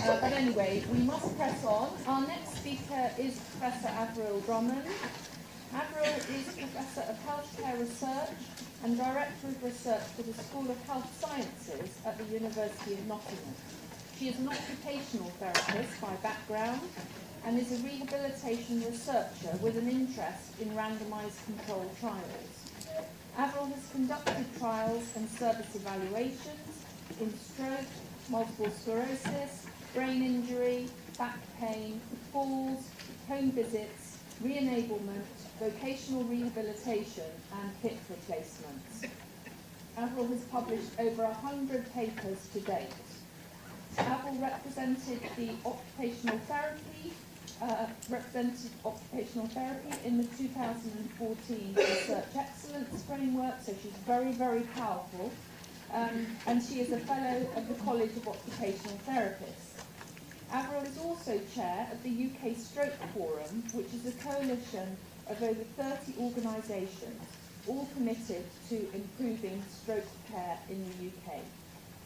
But anyway, we must press on. Our next speaker is Professor Avril Drummond. Avril is Professor of Healthcare Research and Director of Research for the School of Health Sciences at the University of Nottingham. She is an occupational therapist by background and is a rehabilitation researcher with an interest in randomised controlled trials. Avril has conducted trials and service evaluations in stroke, multiple sclerosis, brain injury, back pain, falls, home visits, re-enablement, vocational rehabilitation and hip replacements. Avril has published over 100 papers to date. Avril represented occupational therapy in the 2014 Research Excellence Framework, so she's very, very powerful. And she is a Fellow of the College of Occupational Therapists. Avril is also chair of the UK Stroke Forum, which is a coalition of over 30 organisations, all committed to improving stroke care in the UK.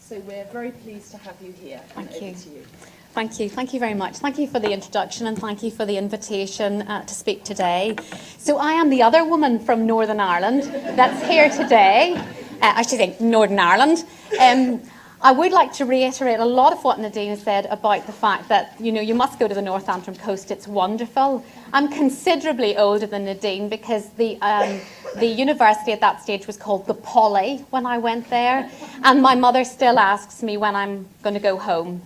So we're very pleased to have you here. Thank you. Over to you. Thank you. Thank you very much. Thank you for the introduction and thank you for the invitation to speak today. So I am the other woman from Northern Ireland that's here today. I should think Northern Ireland. I would like to reiterate a lot of what Nadine has said about the fact that, you must go to the North Antrim coast. It's wonderful. I'm considerably older than Nadine because the university at that stage was called the Poly when I went there. And my mother still asks me when I'm going to go home.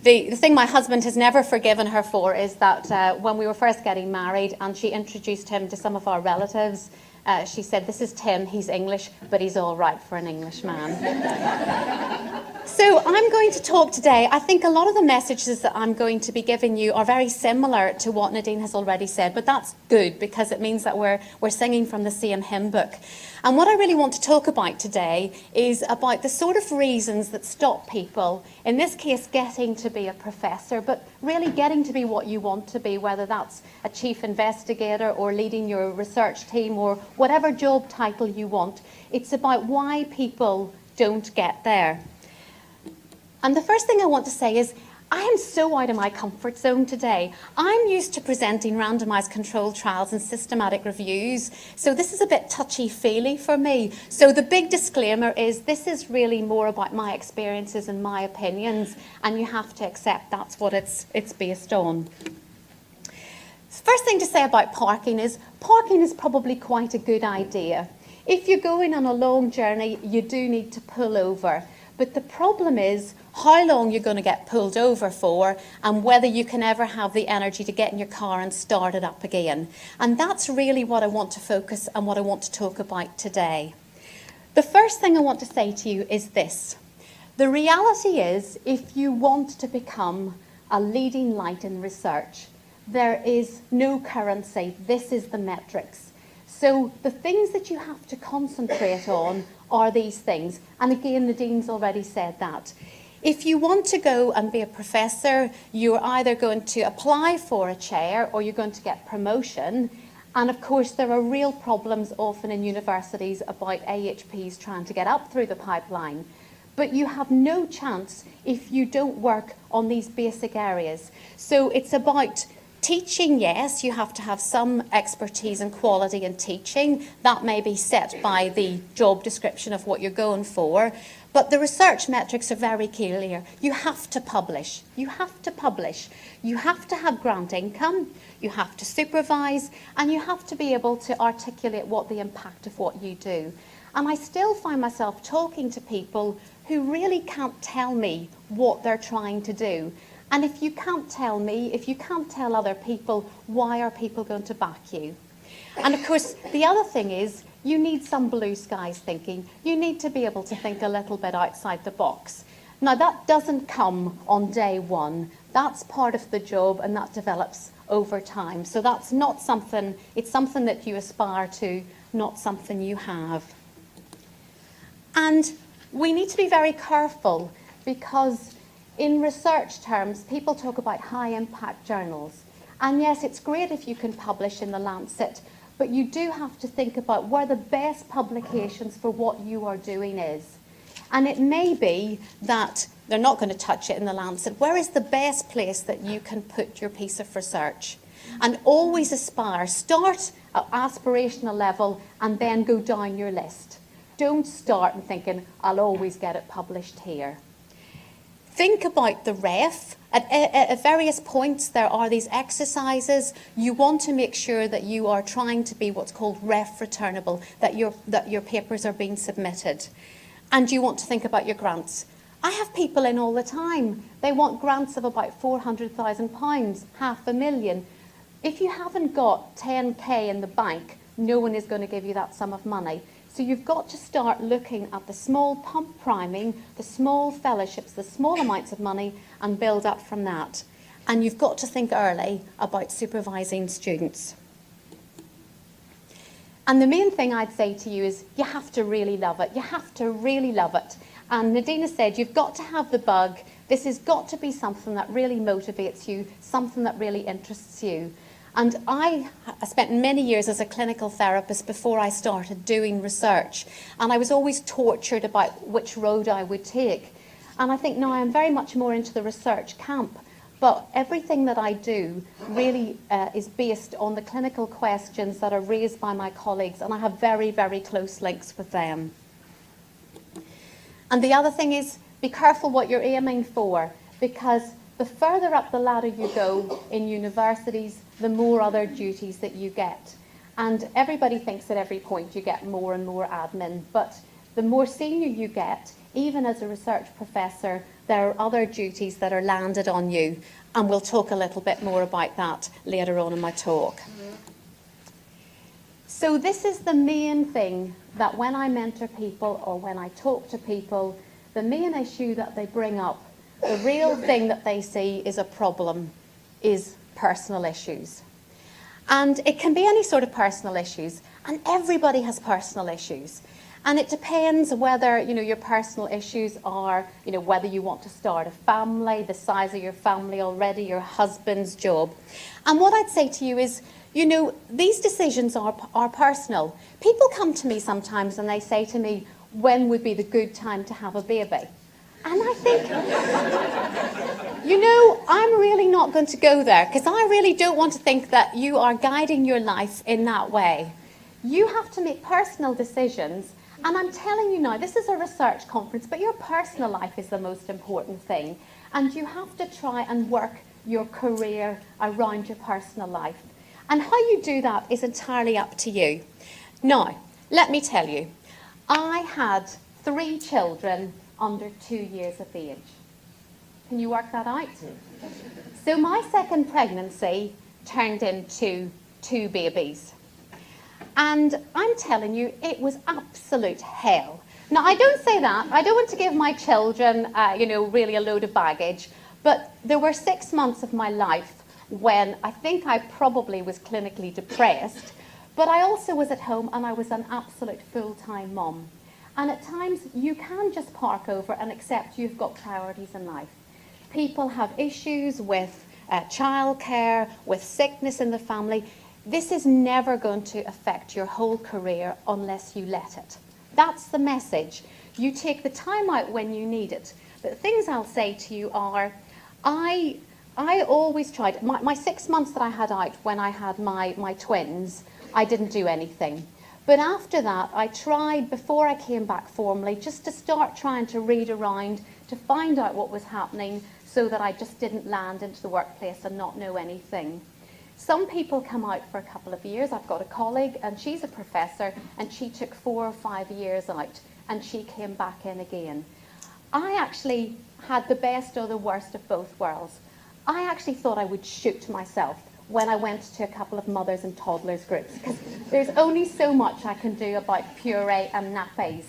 The thing my husband has never forgiven her for is that when we were first getting married and she introduced him to some of our relatives, she said, "This is Tim, he's English, but he's all right for an English man." So I'm going to talk today. I think a lot of the messages that I'm going to be giving you are very similar to what Nadine has already said, but that's good because it means that we're singing from the same hymn book. And what I really want to talk about today is about the sort of reasons that stop people, in this case getting to be a professor, but really getting to be what you want to be, whether that's a chief investigator or leading your research team or whatever job title you want. It's about why people don't get there. And the first thing I want to say is I am so out of my comfort zone today. I'm used to presenting randomised controlled trials and systematic reviews, so this is a bit touchy-feely for me. So the big disclaimer is this is really more about my experiences and my opinions, and you have to accept that's what it's based on. First thing to say about parking is probably quite a good idea. If you're going on a long journey, you do need to pull over. But the problem is how long you're going to get pulled over for and whether you can ever have the energy to get in your car and start it up again. And that's really what I want to focus and what I want to talk about today. The first thing I want to say to you is this. The reality is, if you want to become a leading light in research, there is no currency. This is the metrics. So the things that you have to concentrate on are these things. And again, Nadine's already said that. If you want to go and be a professor, you're either going to apply for a chair or you're going to get promotion. And of course, there are real problems often in universities about AHPs trying to get up through the pipeline. But you have no chance if you don't work on these basic areas. So it's about teaching, yes, you have to have some expertise and quality in teaching. That may be set by the job description of what you're going for. But the research metrics are very clear. You have to publish. You have to publish. You have to have grant income. You have to supervise. And you have to be able to articulate what the impact of what you do. And I still find myself talking to people who really can't tell me what they're trying to do. And if you can't tell me, if you can't tell other people, why are people going to back you? And of course, the other thing is, you need some blue skies thinking. You need to be able to think a little bit outside the box. Now, that doesn't come on day one. That's part of the job, and that develops over time. So that's not something, it's something that you aspire to, not something you have. And we need to be very careful because in research terms, people talk about high-impact journals. And yes, it's great if you can publish in the Lancet, but you do have to think about where the best publications for what you are doing is. And it may be that they're not going to touch it in the Lancet. Where is the best place that you can put your piece of research? And always aspire. Start at aspirational level and then go down your list. Don't start and thinking, I'll always get it published here. Think about the ref. At various points, there are these exercises. You want to make sure that you are trying to be what's called ref returnable, that your papers are being submitted. And you want to think about your grants. I have people in all the time. They want grants of about £400,000, £500,000. If you haven't got 10k in the bank, no one is going to give you that sum of money. So you've got to start looking at the small pump priming, the small fellowships, the small amounts of money, and build up from that. And you've got to think early about supervising students. And the main thing I'd say to you is you have to really love it. You have to really love it. And Nadine said you've got to have the bug. This has got to be something that really motivates you, something that really interests you. And I spent many years as a clinical therapist before I started doing research. And I was always tortured about which road I would take. And I think now I'm very much more into the research camp. But everything that I do really is based on the clinical questions that are raised by my colleagues. And I have very, very close links with them. And the other thing is, be careful what you're aiming for, because the further up the ladder you go in universities, the more other duties that you get. And everybody thinks at every point you get more and more admin, but the more senior you get, even as a research professor, there are other duties that are landed on you. And we'll talk a little bit more about that later on in my talk. So this is the main thing that when I mentor people or when I talk to people, the main issue that they bring up, the real thing that they see is a problem, is personal issues. And it can be any sort of personal issues, and everybody has personal issues. And it depends whether, your personal issues are, whether you want to start a family, the size of your family already, your husband's job. And what I'd say to you is, these decisions are personal. People come to me sometimes and they say to me, when would be the good time to have a baby? And I think, I'm really not going to go there, because I really don't want to think that you are guiding your life in that way. You have to make personal decisions. And I'm telling you now, this is a research conference, but your personal life is the most important thing. And you have to try and work your career around your personal life. And how you do that is entirely up to you. Now, let me tell you, I had 3 children under 2 years of age. Can you work that out? So my second pregnancy turned into 2 babies. And I'm telling you, it was absolute hell. Now, I don't say that. I don't want to give my children, really a load of baggage. But there were 6 months of my life when I think I probably was clinically depressed. But I also was at home and I was an absolute full-time mom. And at times, you can just park over and accept you've got priorities in life. People have issues with childcare, with sickness in the family. This is never going to affect your whole career unless you let it. That's the message. You take the time out when you need it. But the things I'll say to you are, I always tried, my 6 months that I had out when I had my twins, I didn't do anything. But after that, I tried, before I came back formally, just to start trying to read around, to find out what was happening, so that I just didn't land into the workplace and not know anything. Some people come out for a couple of years. I've got a colleague, and she's a professor, and she took 4 or 5 years out, and she came back in again. I actually had the best or the worst of both worlds. I actually thought I would shoot myself when I went to a couple of mothers and toddlers groups, because there's only so much I can do about puree and nappies.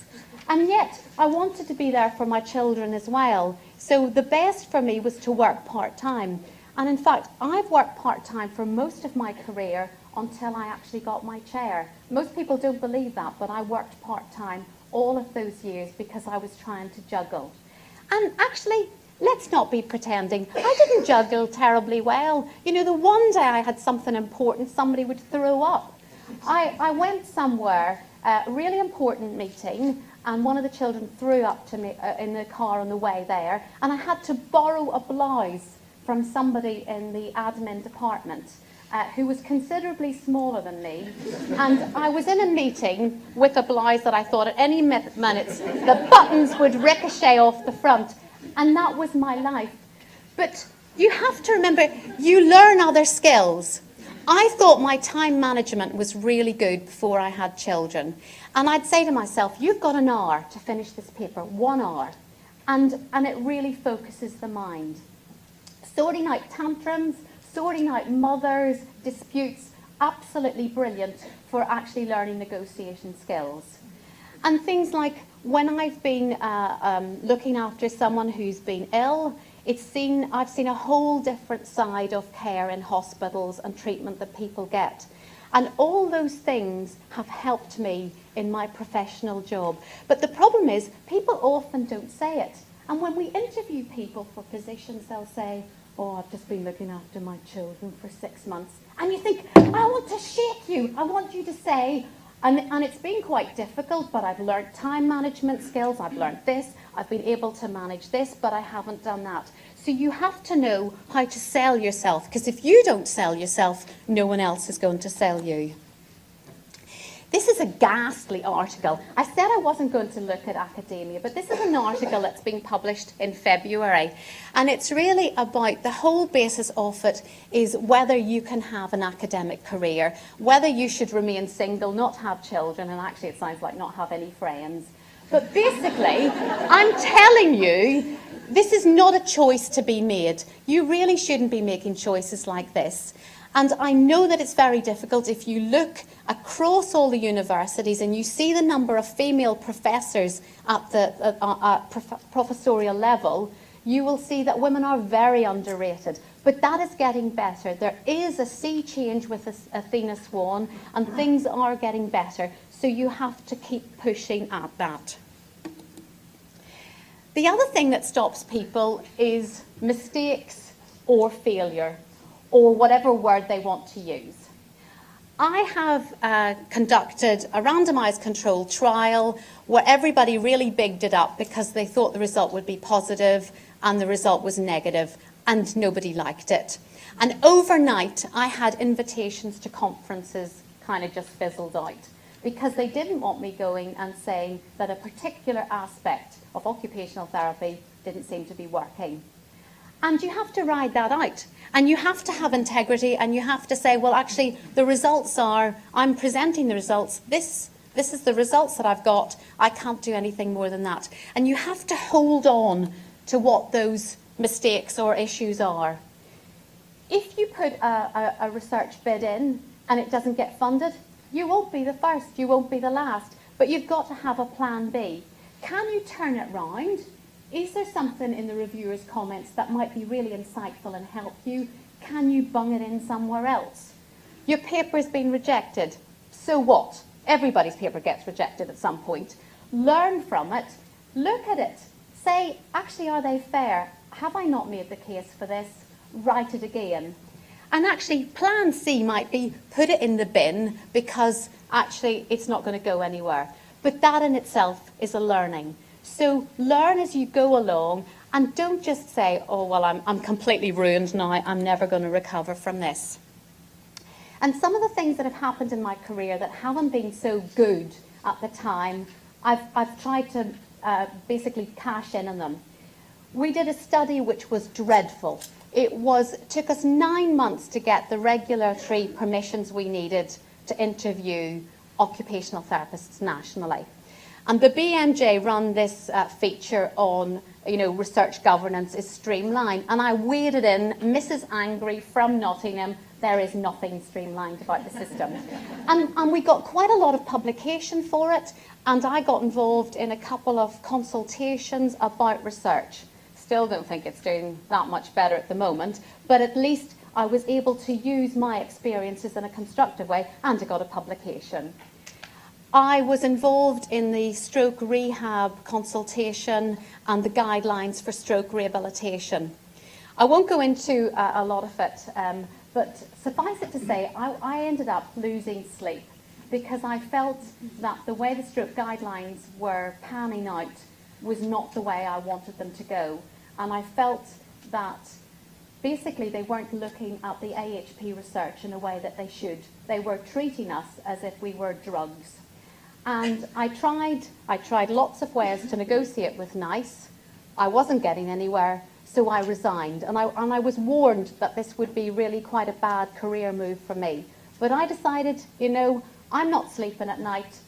And yet, I wanted to be there for my children as well. So the best for me was to work part-time. And in fact, I've worked part-time for most of my career until I actually got my chair. Most people don't believe that, but I worked part-time all of those years because I was trying to juggle. And actually, let's not be pretending. I didn't juggle terribly well. The one day I had something important, somebody would throw up. I went somewhere, a really important meeting, and one of the children threw up to me in the car on the way there, and I had to borrow a blouse from somebody in the admin department who was considerably smaller than me. And I was in a meeting with a blouse that I thought at any minute the buttons would ricochet off the front, and that was my life. But you have to remember, you learn other skills. I thought my time management was really good before I had children. And I'd say to myself, you've got an hour to finish this paper, 1 hour. And it really focuses the mind. Sorting out tantrums, sorting out mothers, disputes, absolutely brilliant for actually learning negotiation skills. And things like when I've been looking after someone who's been ill, I've seen a whole different side of care in hospitals and treatment that people get. And all those things have helped me in my professional job. But the problem is, people often don't say it. And when we interview people for positions, they'll say, oh, I've just been looking after my children for 6 months. And you think, I want to shake you. I want you to say, and it's been quite difficult, but I've learned time management skills. I've learned this. I've been able to manage this, but I haven't done that. So you have to know how to sell yourself, because if you don't sell yourself, no one else is going to sell you. This is a ghastly article. I said I wasn't going to look at academia, but this is an article that's been published in February. And it's really about, the whole basis of it is whether you can have an academic career, whether you should remain single, not have children, and actually it sounds like not have any friends. But basically, I'm telling you, this is not a choice to be made. You really shouldn't be making choices like this. And I know that it's very difficult. If you look across all the universities and you see the number of female professors at the professorial level, you will see that women are very underrated. But that is getting better. There is a sea change with Athena Swan, and things are getting better. So you have to keep pushing at that. The other thing that stops people is mistakes or failure, or whatever word they want to use. I have conducted a randomised controlled trial where everybody really bigged it up because they thought the result would be positive and the result was negative, and nobody liked it. And overnight, I had invitations to conferences kind of just fizzled out because they didn't want me going and saying that a particular aspect of occupational therapy didn't seem to be working. And you have to ride that out. And you have to have integrity, and you have to say, well, actually, the results are, I'm presenting the results. This is the results that I've got. I can't do anything more than that. And you have to hold on to what those mistakes or issues are. If you put a research bid in and it doesn't get funded, you won't be the first, you won't be the last. But you've got to have a plan B. Can you turn it round? Is there something in the reviewer's comments that might be really insightful and help you? Can you bung it in somewhere else? Your paper's been rejected. So what? Everybody's paper gets rejected at some point. Learn from it. Look at it. Say, actually, are they fair? Have I not made the case for this? Write it again. And actually, plan C might be put it in the bin because actually it's not going to go anywhere. But that in itself is a learning. So learn as you go along, and don't just say, oh, well, I'm completely ruined now, I'm never going to recover from this. And some of the things that have happened in my career that haven't been so good at the time, I've tried to basically cash in on them. We did a study which was dreadful. It took us 9 months to get the regulatory permissions we needed to interview occupational therapists nationally. And the BMJ run this feature on, research governance is streamlined. And I waded in, Mrs. Angry from Nottingham, there is nothing streamlined about the system. And we got quite a lot of publication for it, and I got involved in a couple of consultations about research. Still don't think it's doing that much better at the moment, but at least I was able to use my experiences in a constructive way, and I got a publication. I was involved in the stroke rehab consultation and the guidelines for stroke rehabilitation. I won't go into a lot of it, but suffice it to say, I ended up losing sleep. because I felt that the way the stroke guidelines were panning out was not the way I wanted them to go. And I felt that basically they weren't looking at the AHP research in a way that they should. They were treating us as if we were drugs. And I tried lots of ways to negotiate with NICE. I wasn't getting anywhere, so I resigned. And I was warned that this would be really quite a bad career move for me. But I decided, you know, I'm not sleeping at night.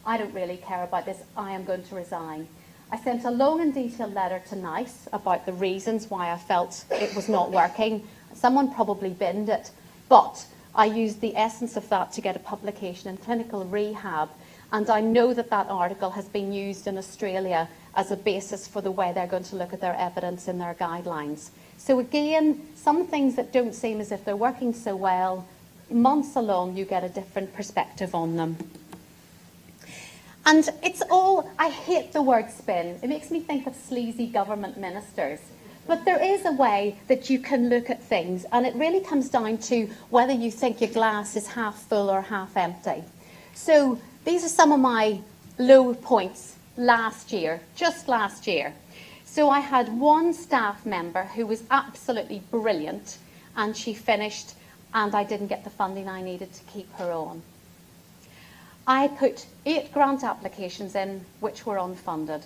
I don't really care about this. I am going to resign. I sent a long and detailed letter to NICE about the reasons why I felt it was not working. Someone probably binned it, but I used the essence of that to get a publication in Clinical Rehab, and I know that that article has been used in Australia as a basis for the way they're going to look at their evidence in their guidelines. So again, some things that don't seem as if they're working so well, months along you get a different perspective on them. And it's all, I hate the word spin. It makes me think of sleazy government ministers. But there is a way that you can look at things, and it really comes down to whether you think your glass is half full or half empty. So these are some of my low points last year, just last year. So I had one staff member who was absolutely brilliant, and she finished, and I didn't get the funding I needed to keep her on. I put 8 grant applications in which were unfunded.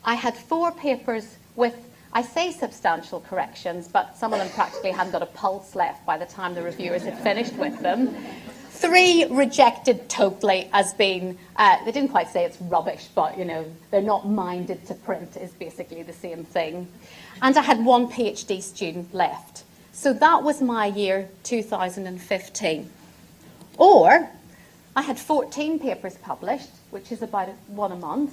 I had 4 papers with, I say substantial corrections, but some of them practically hadn't got a pulse left by the time the reviewers had finished with them. 3 rejected totally as being, they didn't quite say it's rubbish, but you know, they're not minded to print is basically the same thing. And I had 1 PhD student left. So that was my year 2015. Or I had 14 papers published, which is about 1 a month.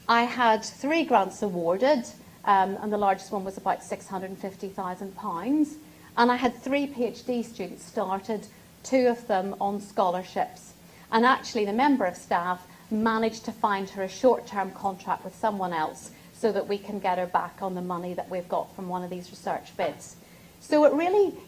I had 3 grants awarded, and the largest one was about £650,000. And I had 3 PhD students started, 2 of them on scholarships. And actually, the member of staff managed to find her a short-term contract with someone else so that we can get her back on the money that we've got from one of these research bids. So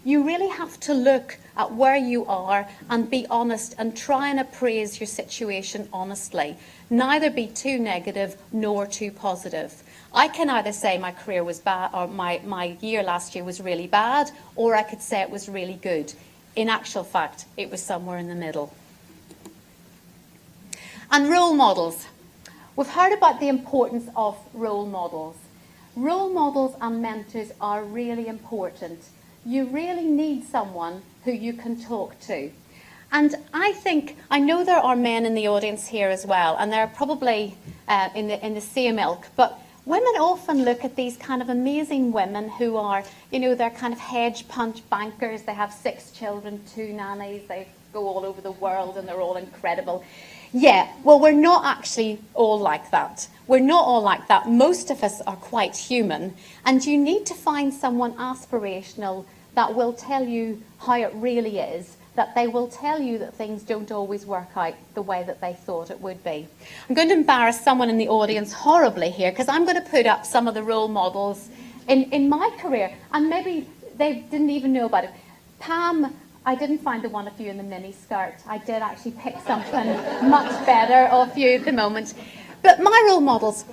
you really have to look at where you are and be honest and try and appraise your situation honestly. Neither be too negative nor too positive. I can either say my career was bad, or my year last year was really bad, or I could say it was really good. In actual fact, it was somewhere in the middle. And role models. We've heard about the importance of role models. Role models and mentors are really important. You really need someone who you can talk to. And I know there are men in the audience here as well, and they're probably in the same ilk, but women often look at these kind of amazing women who are, you know, they're kind of hedge fund bankers, they have 6 children, 2 nannies, they go all over the world and they're all incredible. Yeah, well, we're not actually all like that. We're not all like that. Most of us are quite human, and you need to find someone aspirational that will tell you how it really is, that they will tell you that things don't always work out the way that they thought it would be. I'm going to embarrass someone in the audience horribly here, because I'm going to put up some of the role models in my career, and maybe they didn't even know about it. Pam, I didn't find the one of you in the mini skirt. I did actually pick something much better of you at the moment. But my role models...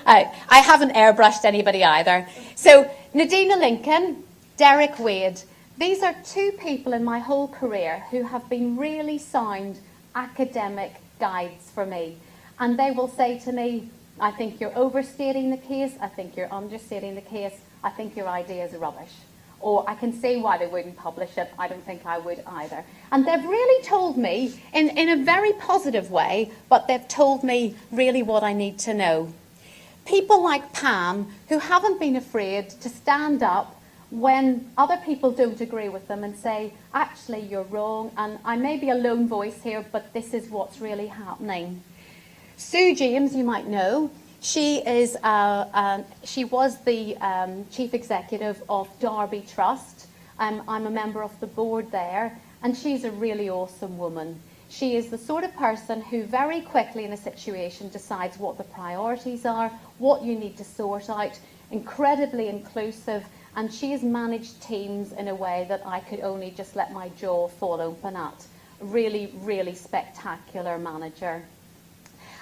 I haven't airbrushed anybody either. So Nadina Lincoln, Derek Wade, these are 2 people in my whole career who have been really sound academic guides for me. And they will say to me, I think you're overstating the case, I think you're understating the case, I think your idea is rubbish. Or I can see why they wouldn't publish it, I don't think I would either. And they've really told me, in a very positive way, but they've told me really what I need to know. People like Pam, who haven't been afraid to stand up when other people don't agree with them and say, actually, you're wrong, and I may be a lone voice here, but this is what's really happening. Sue James, you might know. She was the chief executive of Derby Trust. I'm a member of the board there, and she's a really awesome woman. She is the sort of person who very quickly in a situation decides what the priorities are, what you need to sort out. incredibly inclusive, and she has managed teams in a way that I could only just let my jaw fall open at. Really, really spectacular manager.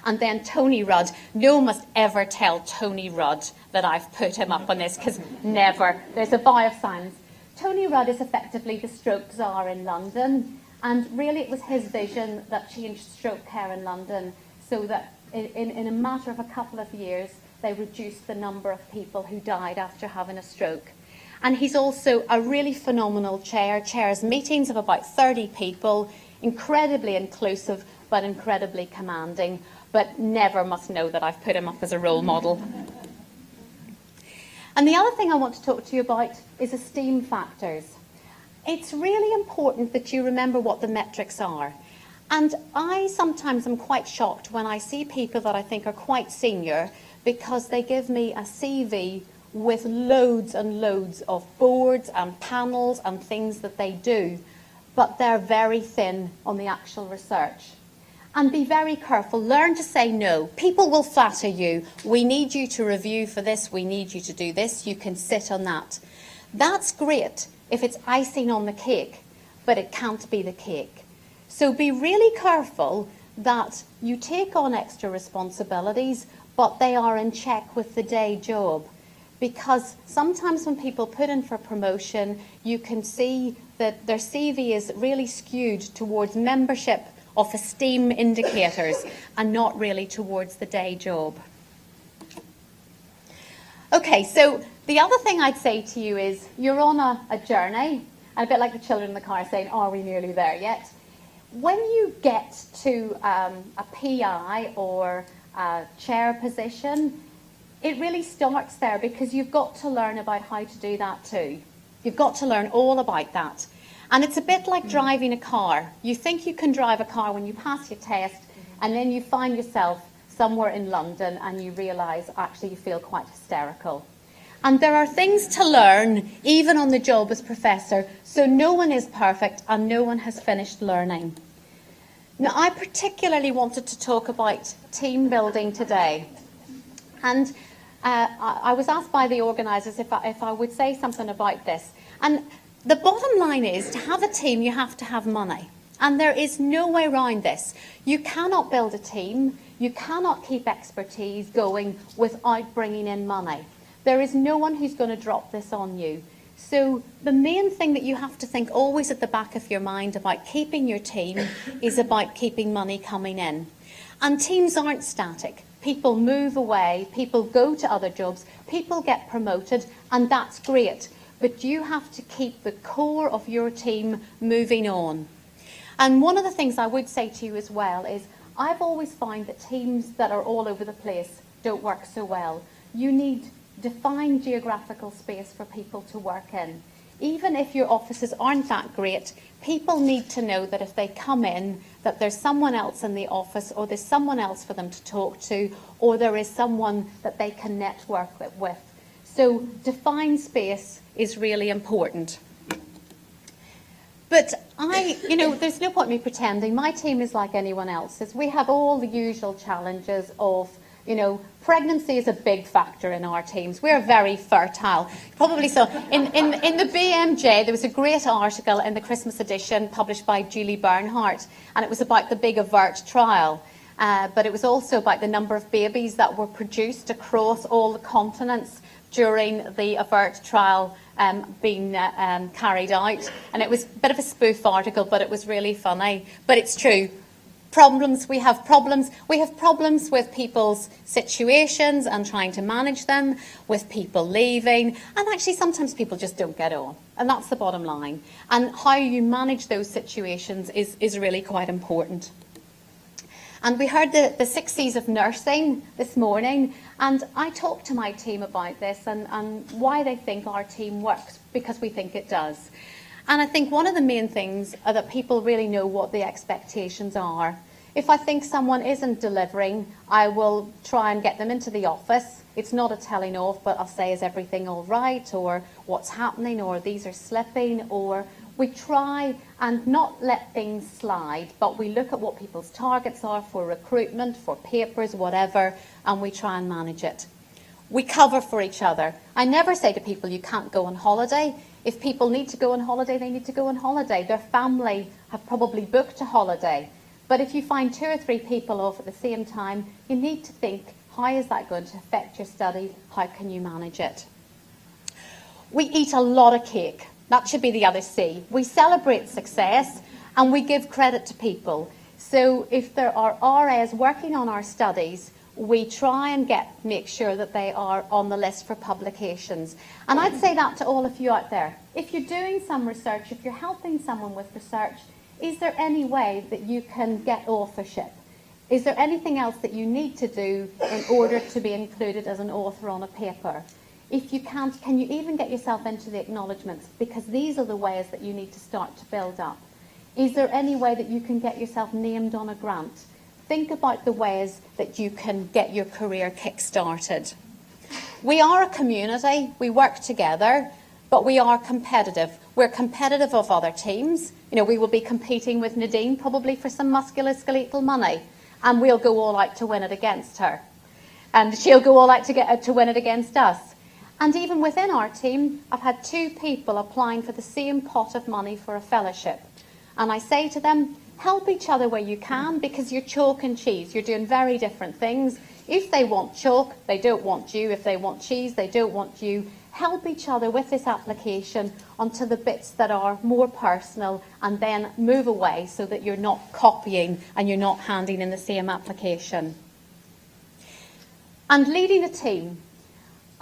And then Tony Rudd. No one must ever tell Tony Rudd that I've put him up on this, because never. There's a vow of silence. Tony Rudd is effectively the stroke czar in London, and really it was his vision that changed stroke care in London, so that in a matter of a couple of years they reduced the number of people who died after having a stroke. And he's also a really phenomenal chairs meetings of about 30 people, incredibly inclusive but incredibly commanding, but never must know that I've put him up as a role model. And the other thing I want to talk to you about is esteem factors. It's really important that you remember what the metrics are. And I sometimes am quite shocked when I see people that I think are quite senior, because they give me a CV with loads and loads of boards and panels and things that they do, but they're very thin on the actual research. And be very careful. Learn to say no. People will flatter you. We need you to review for this. We need you to do this. You can sit on that. That's great if it's icing on the cake, but it can't be the cake. So be really careful that you take on extra responsibilities, but they are in check with the day job. Because sometimes when people put in for promotion, you can see that their CV is really skewed towards membership of esteem indicators and not really towards the day job. Okay, so the other thing I'd say to you is you're on a journey, and a bit like the children in the car saying, are we nearly there yet? When you get to a PI or a chair position, it really starts there, because you've got to learn about how to do that too. You've got to learn all about that. And it's a bit like driving a car. You think you can drive a car when you pass your test, and then you find yourself somewhere in London and you realise actually you feel quite hysterical. And there are things to learn even on the job as professor, so no one is perfect and no one has finished learning. Now, I particularly wanted to talk about team building today. And I was asked by the organisers if I would say something about this. And the bottom line is, to have a team, you have to have money. And there is no way around this. You cannot build a team, you cannot keep expertise going without bringing in money. There is no one who's going to drop this on you. So the main thing that you have to think always at the back of your mind about keeping your team is about keeping money coming in. And teams aren't static. People move away, people go to other jobs, people get promoted, and that's great. But you have to keep the core of your team moving on. And one of the things I would say to you as well is, I've always found that teams that are all over the place don't work so well. You need defined geographical space for people to work in. Even if your offices aren't that great, people need to know that if they come in, that there's someone else in the office, or there's someone else for them to talk to, or there is someone that they can network with. So defined space is really important. But there's no point in me pretending. My team is like anyone else's. We have all the usual challenges of, pregnancy is a big factor in our teams. We're very fertile. Probably so. In the BMJ, there was a great article in the Christmas edition published by Julie Bernhardt, and it was about the big AVERT trial. But it was also about the number of babies that were produced across all the continents during the AVERT trial being carried out. And it was a bit of a spoof article, but it was really funny. But it's true. We have problems with people's situations and trying to manage them, with people leaving, and actually sometimes people just don't get on, and that's the bottom line. And how you manage those situations is really quite important. And we heard the 6 C's of nursing this morning, and I talked to my team about this and why they think our team works, because we think it does. And I think one of the main things are that people really know what the expectations are. If I think someone isn't delivering, I will try and get them into the office. It's not a telling off, but I'll say, is everything all right? Or what's happening? Or these are slipping? Or we try and not let things slide, but we look at what people's targets are for recruitment, for papers, whatever, and we try and manage it. We cover for each other. I never say to people, you can't go on holiday. If people need to go on holiday, they need to go on holiday. Their family have probably booked a holiday. But if you find 2 or 3 people off at the same time, you need to think, how is that going to affect your study? How can you manage it? We eat a lot of cake. That should be the other C. We celebrate success and we give credit to people. So if there are RAs working on our studies, we try and make sure that they are on the list for publications. And I'd say that to all of you out there. If you're doing some research, if you're helping someone with research, is there any way that you can get authorship? Is there anything else that you need to do in order to be included as an author on a paper? If you can't, can you even get yourself into the acknowledgements? Because these are the ways that you need to start to build up. Is there any way that you can get yourself named on a grant? Think about the ways that you can get your career kick-started. We are a community, we work together, but we are competitive. We're competitive of other teams. You know, we will be competing with Nadine probably for some musculoskeletal money, and we'll go all out to win it against her. And she'll go all out to win it against us. And even within our team, I've had 2 people applying for the same pot of money for a fellowship. And I say to them, help each other where you can, because you're chalk and cheese. You're doing very different things. If they want chalk, they don't want you. If they want cheese, they don't want you. Help each other with this application onto the bits that are more personal, and then move away so that you're not copying and you're not handing in the same application. And leading a team.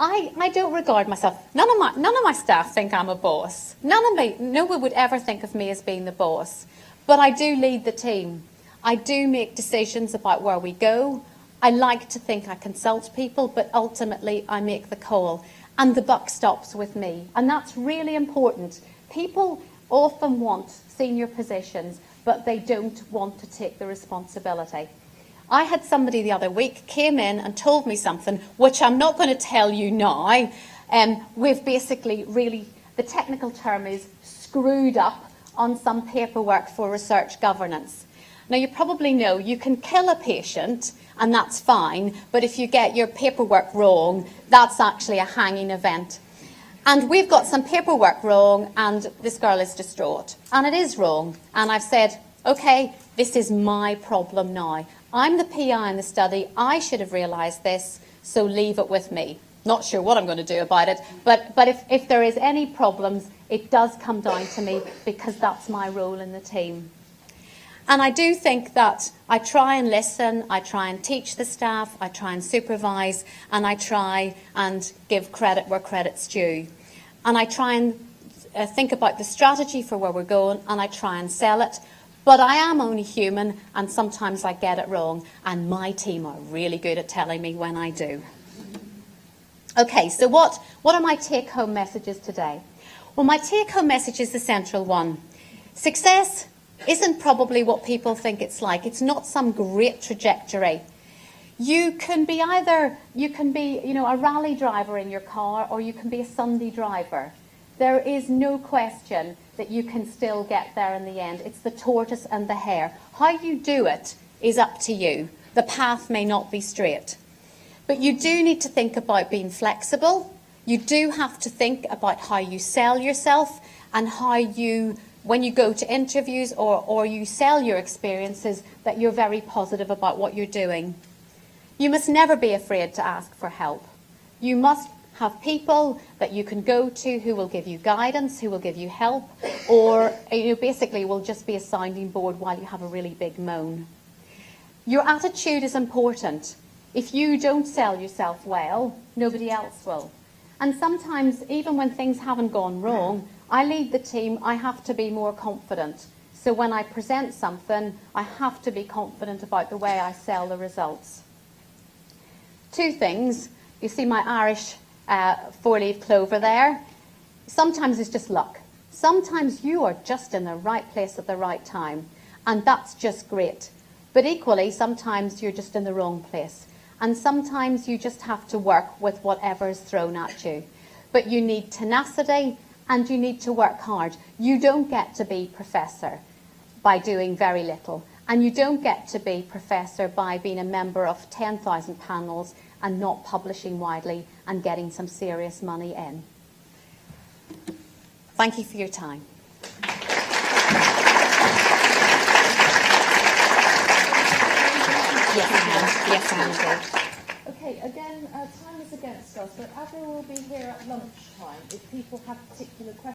I don't regard myself, none of my staff think I'm a boss. No one would ever think of me as being the boss. But I do lead the team. I do make decisions about where we go. I like to think I consult people, but ultimately I make the call. And the buck stops with me. And that's really important. People often want senior positions, but they don't want to take the responsibility. I had somebody the other week came in and told me something, which I'm not going to tell you now. We've basically really, the technical term is screwed up on some paperwork for research governance. Now, you probably know you can kill a patient, and that's fine, but if you get your paperwork wrong, that's actually a hanging event. And we've got some paperwork wrong, and this girl is distraught. And it is wrong. And I've said, okay, this is my problem now. I'm the PI in the study. I should have realised this, so leave it with me. Not sure what I'm going to do about it, but if there is any problems, it does come down to me, because that's my role in the team. And I do think that I try and listen, I try and teach the staff, I try and supervise, and I try and give credit where credit's due. And I try and think about the strategy for where we're going, and I try and sell it. But I am only human, and sometimes I get it wrong, and my team are really good at telling me when I do. Okay, so what are my take-home messages today? Well, my take-home message is the central one. Success isn't probably what people think it's like. It's not some great trajectory. You can be a rally driver in your car, or you can be a Sunday driver. There is no question that you can still get there in the end. It's the tortoise and the hare. How you do it is up to you. The path may not be straight. But you do need to think about being flexible. You do have to think about how you sell yourself, and how you, when you go to interviews or you sell your experiences, that you're very positive about what you're doing. You must never be afraid to ask for help. You must have people that you can go to who will give you guidance, who will give you help, or basically will just be a sounding board while you have a really big moan. Your attitude is important. If you don't sell yourself well, nobody else will. And sometimes, even when things haven't gone wrong, I lead the team, I have to be more confident. So when I present something, I have to be confident about the way I sell the results. 2 things. You see my Irish 4-leaf clover there. Sometimes it's just luck. Sometimes you are just in the right place at the right time, and that's just great. But equally, sometimes you're just in the wrong place, and sometimes you just have to work with whatever is thrown at you. But you need tenacity, and you need to work hard. You don't get to be professor by doing very little, and you don't get to be professor by being a member of 10,000 panels and not publishing widely and getting some serious money in. Thank you for your time. Yes, Andrew. Okay, again, time is against us, but Avril will be here at lunchtime if people have particular questions.